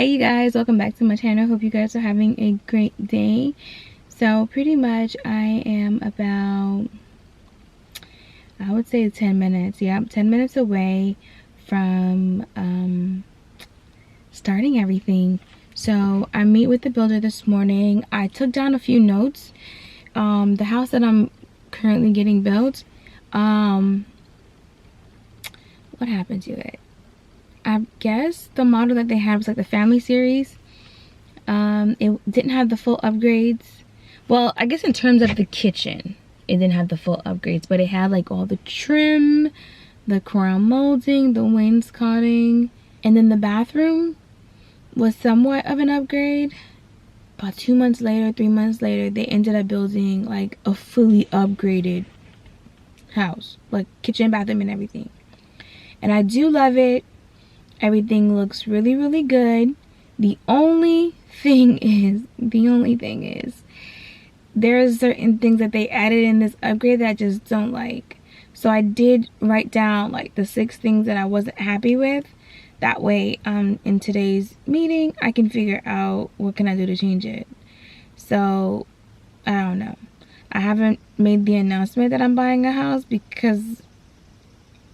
Hey you guys, welcome back to my channel. Hope you guys are having a great day. So pretty much I am about, I would say 10 minutes. Yeah, I'm 10 minutes away from starting everything. So I meet with the builder this morning. I took down a few notes. The house that I'm currently getting built, what happened to it? I guess the model that they had was like the family series. It didn't have the full upgrades. Well, I guess in terms of the kitchen, it didn't have the full upgrades, but it had like all the trim, the crown molding, the wainscoting, and then the bathroom was somewhat of an upgrade. About 2 months later, 3 months later, they ended up building like a fully upgraded house, like kitchen, bathroom, and everything. And I do love it. Everything looks really, really good. The only thing is, there's certain things that they added in this upgrade that I just don't like. So I did write down like the 6 things that I wasn't happy with. That way, in today's meeting, I can figure out what can I do to change it. So, I don't know. I haven't made the announcement that I'm buying a house because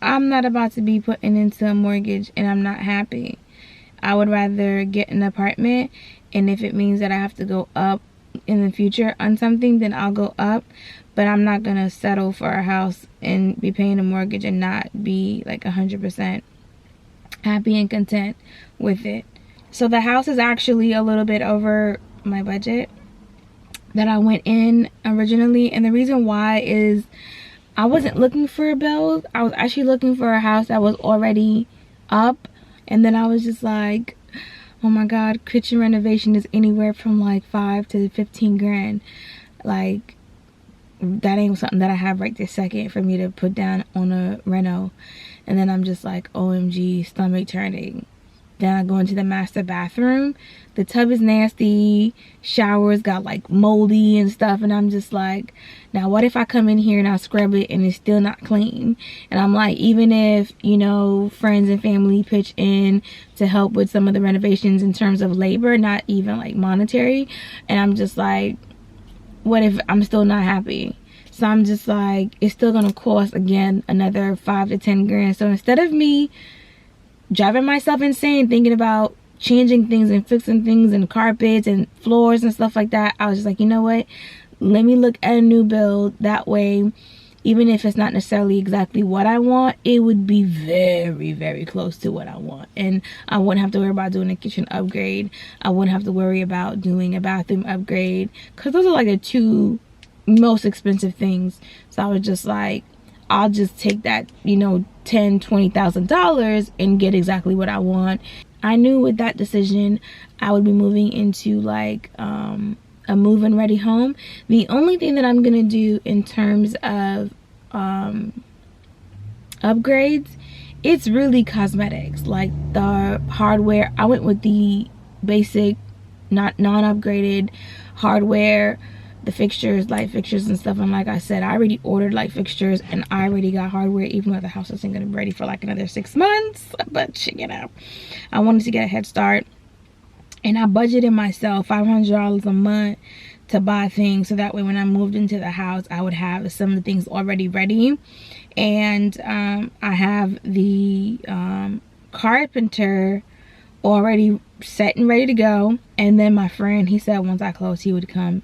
I'm not about to be putting into a mortgage and I'm not happy. I would rather get an apartment, and if it means that I have to go up in the future on something, then I'll go up. But I'm not gonna settle for a house and be paying a mortgage and not be like 100% happy and content with it. So the house is actually a little bit over my budget that I went in originally, and the reason why is I wasn't looking for a build. I was actually looking for a house that was already up. And then I was just like, oh my God, kitchen renovation is anywhere from like 5 to 15 grand. Like, that ain't something that I have right this second for me to put down on a reno. And then I'm just like, OMG, stomach turning. Then I go into the master bathroom. The tub is nasty. Showers got like moldy and stuff. And I'm just like, now what if I come in here and I scrub it and it's still not clean? And I'm like, even if, you know, friends and family pitch in to help with some of the renovations in terms of labor, not even like monetary. And I'm just like, what if I'm still not happy? So I'm just like, it's still gonna cost again another 5 to 10 grand. So instead of me driving myself insane thinking about changing things and fixing things and carpets and floors and stuff like that, I was just like, you know what, let me look at a new build. That way, even if it's not necessarily exactly what I want, it would be very, very close to what I want. And I wouldn't have to worry about doing a kitchen upgrade. I wouldn't have to worry about doing a bathroom upgrade, because those are like the 2 most expensive things. So I was just like, I'll just take that, you know, $10,000-$20,000 and get exactly what I want. I knew with that decision I would be moving into like a move-in ready home. The only thing that I'm gonna do in terms of upgrades, it's really cosmetics, like the hardware. I went with the basic, not non-upgraded hardware, the fixtures, light fixtures and stuff. And like I said, I already ordered light fixtures and I already got hardware, even though the house isn't gonna be ready for like another 6 months. But you know, I wanted to get a head start, and I budgeted myself $500 a month to buy things, so that way when I moved into the house, I would have some of the things already ready. And I have the carpenter already set and ready to go. And then my friend, he said once I close, he would come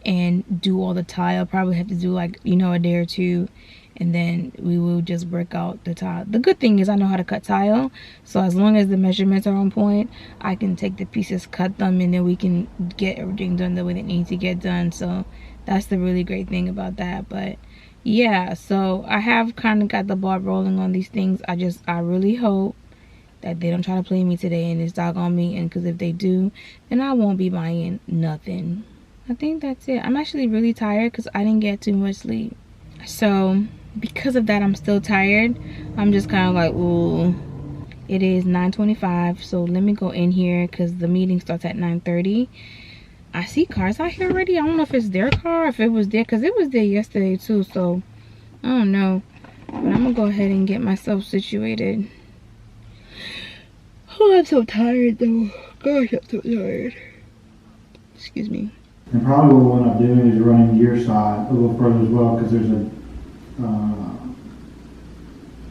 and do all the tile. Probably have to do like, you know, a day or 2, and then we will just work out the tile. The good thing is I know how to cut tile, so as long as the measurements are on point, I can take the pieces, cut them, and then we can get everything done the way it needs to get done. So that's the really great thing about that. But yeah, so I have kind of got the ball rolling on these things. I really hope that they don't try to play me today and it's doggone me, and because if they do, then I won't be buying nothing. I think that's it. I'm actually really tired because I didn't get too much sleep. So because of that, I'm still tired. I'm just kind of like, ooh. It is 9:25, so let me go in here because the meeting starts at 9:30. I see cars out here already. I don't know if it's their car or if it was there, because it was there yesterday too. So I don't know, but I'm gonna go ahead and get myself situated. Oh, I'm so tired though. Gosh, I'm so tired. Excuse me. And probably what we'll end up doing is running your side a little further as well, because there's a,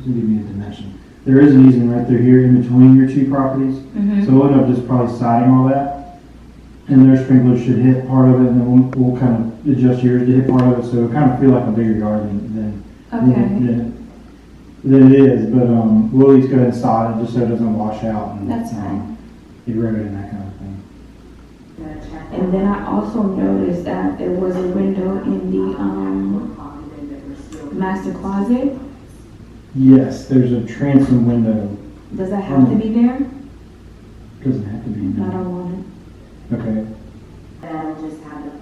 give me a dimension. There is an easement right through here in between your two properties. So we'll end up just probably siding all that. And their sprinklers should hit part of it, and then we'll kind of adjust yours to hit part of it, so it'll kind of feel like a bigger yard than it is. But we'll at least go ahead and sod it just so it doesn't wash out and erode and that kind of thing. And then I also noticed that there was a window in the master closet. Yes, there's a transom window. Does that have to be there? Doesn't have to be. I don't want it. Okay.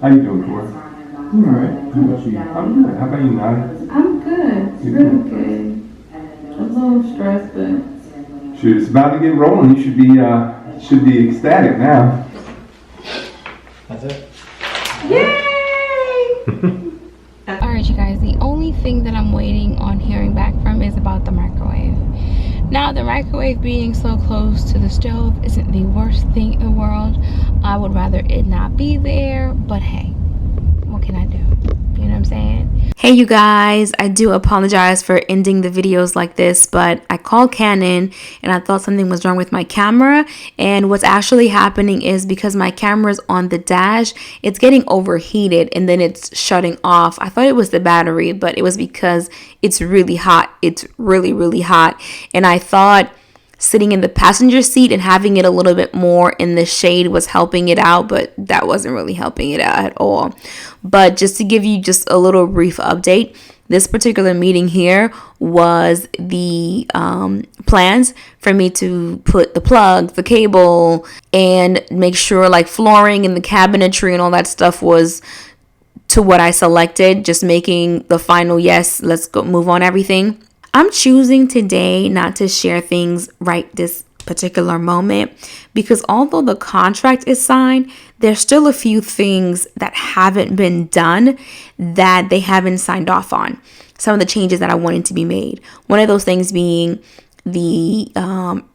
How you doing, Corey? I'm alright. How about you? I'm good. How about you, Nani? I'm good. It's really good. A little stressed, but Shoot, it's about to get rolling. You should be ecstatic now. That's it. yay! Alright, you guys, the only thing that I'm waiting on hearing back from is about the microwave. Now, the microwave being so close to the stove isn't the worst thing in the world. I would rather it not be there, but hey, what can I do? You know what I'm saying? Hey, you guys, I do apologize for ending the videos like this, but I called Canon and I thought something was wrong with my camera. And what's actually happening is because my camera is on the dash, it's getting overheated and then it's shutting off. I thought it was the battery, but it was because it's really hot. It's really, really hot. And I thought sitting in the passenger seat and having it a little bit more in the shade was helping it out, but that wasn't really helping it out at all. But just to give you just a little brief update, this particular meeting here was the plans for me to put the plug, the cable, and make sure like flooring and the cabinetry and all that stuff was to what I selected, just making the final yes, let's go move on everything. I'm choosing today not to share things right this particular moment because although the contract is signed, there's still a few things that haven't been done that they haven't signed off on. Some of the changes that I wanted to be made. One of those things being the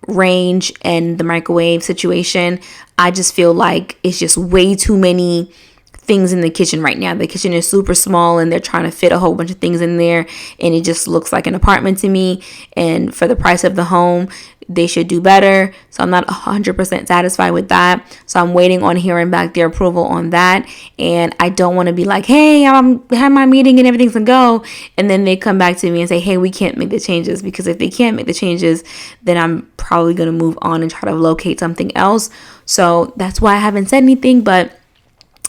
range and the microwave situation. I just feel like it's just way too many things in the kitchen right now. The kitchen is super small and they're trying to fit a whole bunch of things in there and it just looks like an apartment to me, and for the price of the home they should do better. So I'm not 100% satisfied with that, so I'm waiting on hearing back their approval on that. And I don't want to be like, hey, I'm had my meeting and everything's a go, and then they come back to me and say, hey, we can't make the changes, because if they can't make the changes then I'm probably going to move on and try to locate something else. So that's why I haven't said anything, but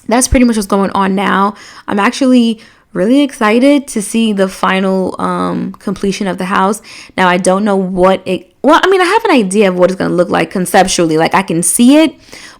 that's pretty much what's going on now. I'm actually really excited to see the final completion of the house. Now, I don't know what it... Well, I mean, I have an idea of what it's going to look like conceptually. Like, I can see it,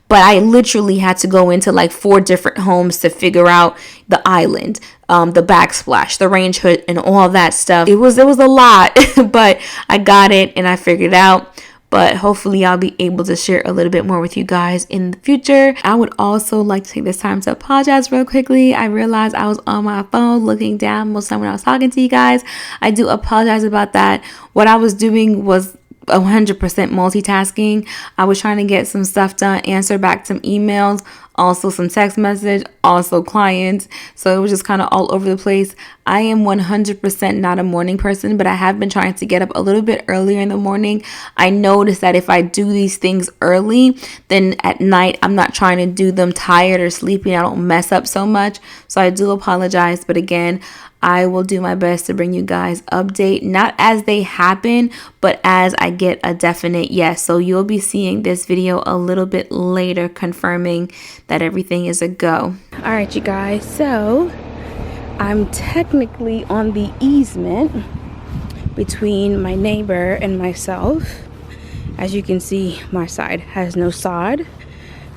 but I literally had to go into like 4 different homes to figure out the island, the backsplash, the range hood, and all that stuff. It was a lot, but I got it and I figured it out. But hopefully I'll be able to share a little bit more with you guys in the future. I would also like to take this time to apologize real quickly. I realized I was on my phone looking down most of the time when I was talking to you guys. I do apologize about that. What I was doing was 100% multitasking. I was trying to get some stuff done, answer back some emails, also some text message, also clients. So it was just kind of all over the place. I am 100% not a morning person, but I have been trying to get up a little bit earlier in the morning. I noticed that if I do these things early, then at night I'm not trying to do them tired or sleepy. I don't mess up so much. So I do apologize. But again, I will do my best to bring you guys update, not as they happen, but as I get a definite yes. So you'll be seeing this video a little bit later confirming that everything is a go. All right, you guys. So I'm technically on the easement between my neighbor and myself. As you can see, my side has no sod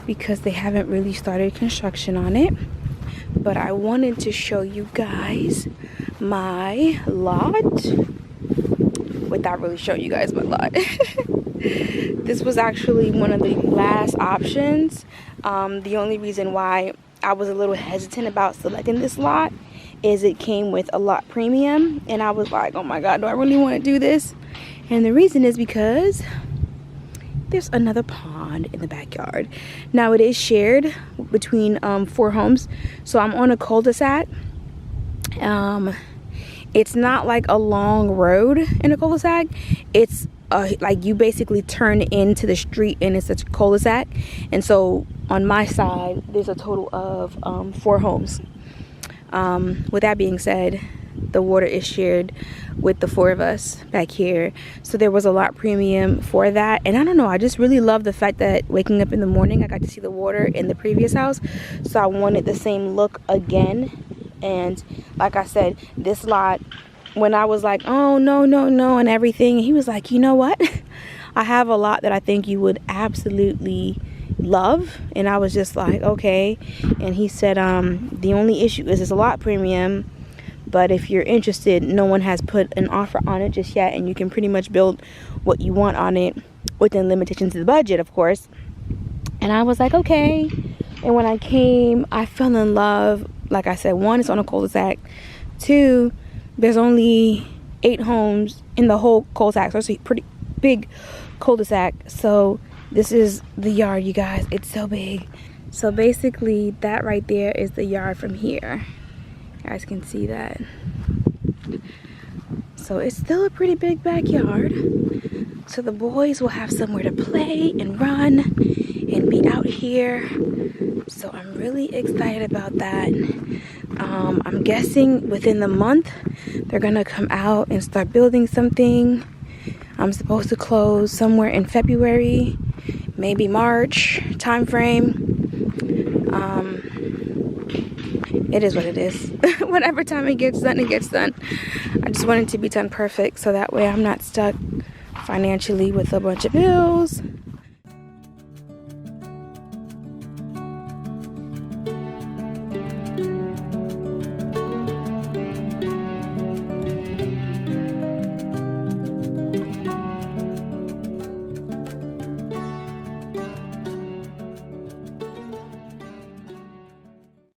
because they haven't really started construction on it. But I wanted to show you guys my lot without really showing you guys my lot. This was actually one of the last options. The only reason why I was a little hesitant about selecting this lot is it came with a lot premium, and I was like, oh my god, do I really want to do this? And the reason is because there's another pond in the backyard. Now it is shared between 4 homes, so I'm on a cul-de-sac. It's not like a long road in a cul-de-sac. It's like you basically turn into the street and it's a cul-de-sac. And so on my side, there's a total of 4 homes. With that being said, the water is shared with the 4 of us back here, so there was a lot premium for that. And I don't know, I just really love the fact that waking up in the morning I got to see the water in the previous house, so I wanted the same look again. And like I said, this lot, when I was like, oh no and everything, he was like, you know what, I have a lot that I think you would absolutely love. And I was just like, okay. And he said, the only issue is it's a lot premium, but if you're interested, no one has put an offer on it just yet, and you can pretty much build what you want on it within limitations of the budget, of course. And I was like, okay. And when I came, I fell in love. Like I said, 1, it's on a cul-de-sac. 2, there's only 8 homes in the whole cul-de-sac, so it's a pretty big cul-de-sac. So this is the yard, you guys. It's so big. So basically, that right there is the yard from here. You guys can see that. So it's still a pretty big backyard. So the boys will have somewhere to play and run and be out here. So I'm really excited about that. I'm guessing within the month they're gonna come out and start building something. I'm supposed to close somewhere in February, maybe March time frame. It is what it is. Whatever time it gets done, it gets done. I just want it to be done perfect, so that way I'm not stuck financially with a bunch of bills